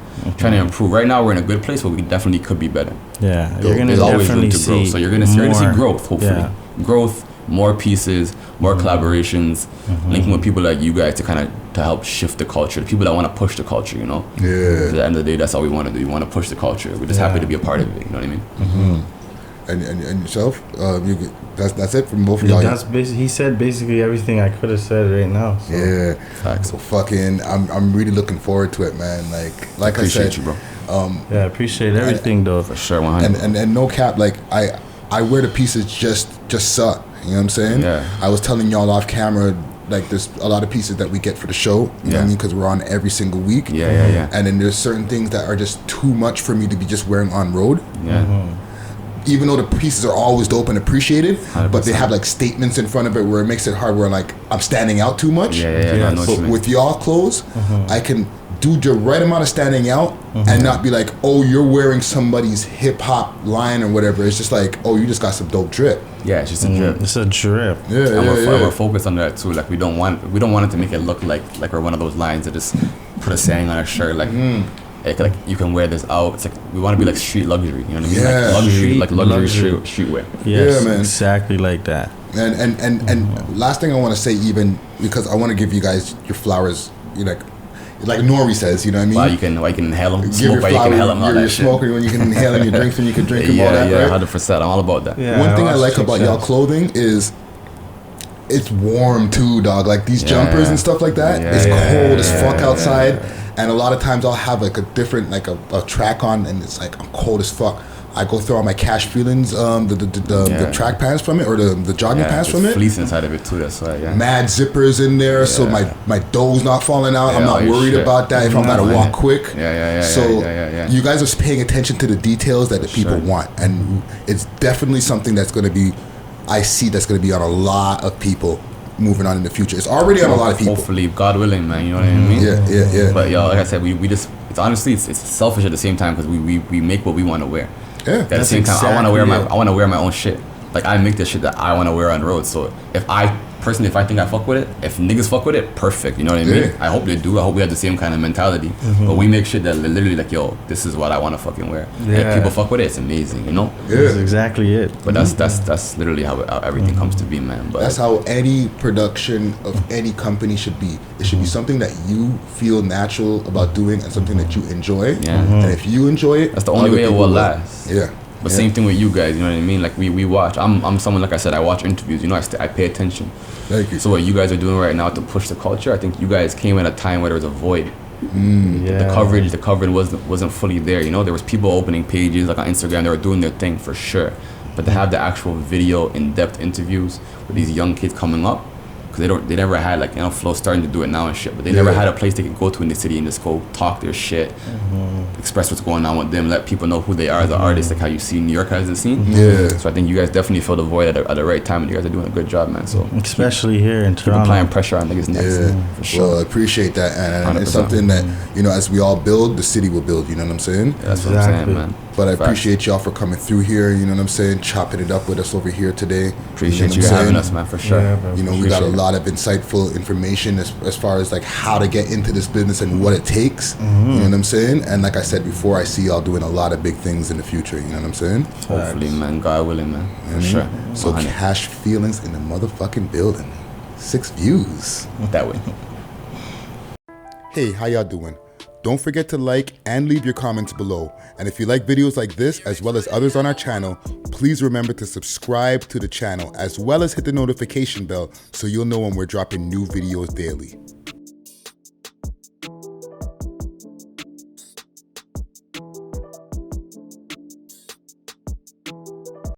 S2: improve. Right now we're in a good place, but we definitely could be better.
S3: You're gonna
S2: There's always room
S3: definitely
S2: to grow.
S3: see
S2: So you're gonna see growth, hopefully. Growth, more pieces, more collaborations, linking with people like you guys to kind of to help shift the culture, the people that want to push the culture, you know.
S1: Yeah.
S2: At the end of the day, that's all we want to do. We want to push the culture. We're just happy to be a part of it. You know what I mean?
S1: And yourself, that's it from both of y'all.
S3: That's he said basically everything I could have said right now. So.
S1: Yeah.
S2: Facts.
S1: So fucking, I'm really looking forward to it, man. Like I said,
S2: Appreciate you, bro.
S3: Yeah, I appreciate everything though.
S2: For sure, 100.
S1: And no cap, like I wear the pieces just suck. You know what I'm saying?
S2: Yeah.
S1: I was telling y'all off camera, like there's a lot of pieces that we get for the show. You know what I mean? Because we're on every single week.
S2: Yeah.
S1: And then there's certain things that are just too much for me to be just wearing on road.
S2: Yeah.
S1: Even though the pieces are always dope and appreciated,
S2: 100%.
S1: but they have like statements in front of it where it makes it hard. Where like I'm standing out too much.
S2: Yeah. I know what
S1: But
S2: you mean.
S1: with y'all clothes, I can do the right amount of standing out and not be like, oh, you're wearing somebody's hip hop line or whatever. It's just like, oh, you just got some dope drip.
S2: Yeah, it's just a drip.
S3: It's a drip.
S1: Yeah,
S2: And
S1: yeah.
S2: we're focused on that too. Like we don't want it to make it look like we're one of those lines that just put a saying on our shirt like you can wear this out. It's like we want to be like street luxury. You know what I mean?
S1: Yeah.
S2: Like luxury streetwear.
S3: Yes,
S1: Yeah, man.
S3: exactly like that.
S1: And last thing I want to say, even because I want to give you guys your flowers, you know, like Nori says, you know what I mean?
S2: Why you can inhale them,
S1: Give
S2: smoke
S1: your
S2: while you can
S1: flower,
S2: inhale them, all
S1: you're
S2: that shit.
S1: smoking when you can inhale them, your drinks when you can drink them, all that,
S2: Yeah,
S1: right?
S2: 100%. I'm all about that.
S3: Yeah.
S1: One thing I
S3: watched
S1: like about y'all
S3: TikToks.
S1: clothing is it's warm too, dog. Like these jumpers and stuff like that. It's cold as fuck outside. And a lot of times I'll have like a different, like a track on and it's like I'm cold as fuck. I go throw on my Cash Feelings, the track pants from it or the jogging pants from it.
S2: Fleece inside of it too. That's why. Yeah.
S1: Mad zippers in there, so my dough's not falling out. I'm
S2: Yeah,
S1: not
S2: all your
S1: worried
S2: shit.
S1: about that if I'm gotta walk quick.
S2: Yeah.
S1: So
S2: Yeah.
S1: you guys are paying attention to the details that the people want, and it's definitely something that's gonna be. I see that's gonna be on a lot of people moving on in the future. It's already on a lot of people.
S2: Hopefully, God willing, man. You know what I mean?
S1: Yeah.
S2: But yo, like I said, we just it's honestly it's selfish at the same time because we make what we want to wear.
S1: Yeah.
S2: At the
S3: That's
S2: same time, I want
S3: exactly
S2: to wear my own shit. Like I make the shit that I want to wear on the road. So if I think I fuck with it, if niggas fuck with it, perfect. You know what I mean?
S1: Yeah.
S2: I hope they do. I hope we have the same kind of mentality. But we make shit that literally like, yo, this is what I want to fucking wear. And if
S3: Yeah.
S2: people fuck with it, it's amazing. You know?
S3: That's exactly it.
S2: But that's literally how everything comes to be, man. But
S1: That's how any production of any company should be. It should be something that you feel natural about doing and something that you enjoy.
S2: Yeah.
S1: And if you enjoy it,
S2: that's the only
S1: other
S2: way it
S1: people
S2: will last.
S1: Yeah.
S2: But
S1: Yeah.
S2: same thing with you guys, you know what I mean? Like we watch. I'm someone, like I said, I watch interviews. You know, I pay attention.
S1: Thank you.
S2: So what you guys are doing right now to push the culture, I think you guys came at a time where there was a void. The coverage wasn't fully there. You know, there was people opening pages like on Instagram. They were doing their thing for sure. But to have the actual video, in-depth interviews with these young kids coming up, because they never had like, you know, Flow starting to do it now and shit, but they never had a place they could go to in the city and just go talk their shit, express what's going on with them, let people know who they are as an artist, like how you see New York has a scene.
S1: Yeah.
S2: So I think you guys definitely fill the void at the right time, and you guys are doing a good job, man. So
S3: Especially here in
S2: keep
S3: Toronto.
S2: applying pressure on niggas next,
S1: Yeah,
S2: for sure.
S1: well, I appreciate that, and it's
S2: 100%.
S1: something that, you know, as we all build, the city will build. You know what I'm saying?
S2: That's what I'm
S3: Exactly.
S2: saying, man.
S1: But I
S2: Facts.
S1: appreciate y'all for coming through here. You know what I'm saying? Chopping it up with us over here today.
S2: Appreciate
S1: know
S2: you
S1: what I'm
S2: having
S1: saying?
S2: us, man, for sure.
S3: Yeah, bro.
S1: You know, we got a lot of insightful information as far as like how to get into this business and what it takes. You know what I'm saying? And like I said before, I see y'all doing a lot of big things in the future. You know what I'm saying?
S2: Hopefully, man. God willing, man. For sure.
S1: So
S2: 100.
S1: Cash Feelings in the motherfucking building. 6 views.
S2: That way.
S1: Hey, how y'all doing? Don't forget to like and leave your comments below. And if you like videos like this, as well as others on our channel, please remember to subscribe to the channel, as well as hit the notification bell so you'll know when we're dropping new videos daily.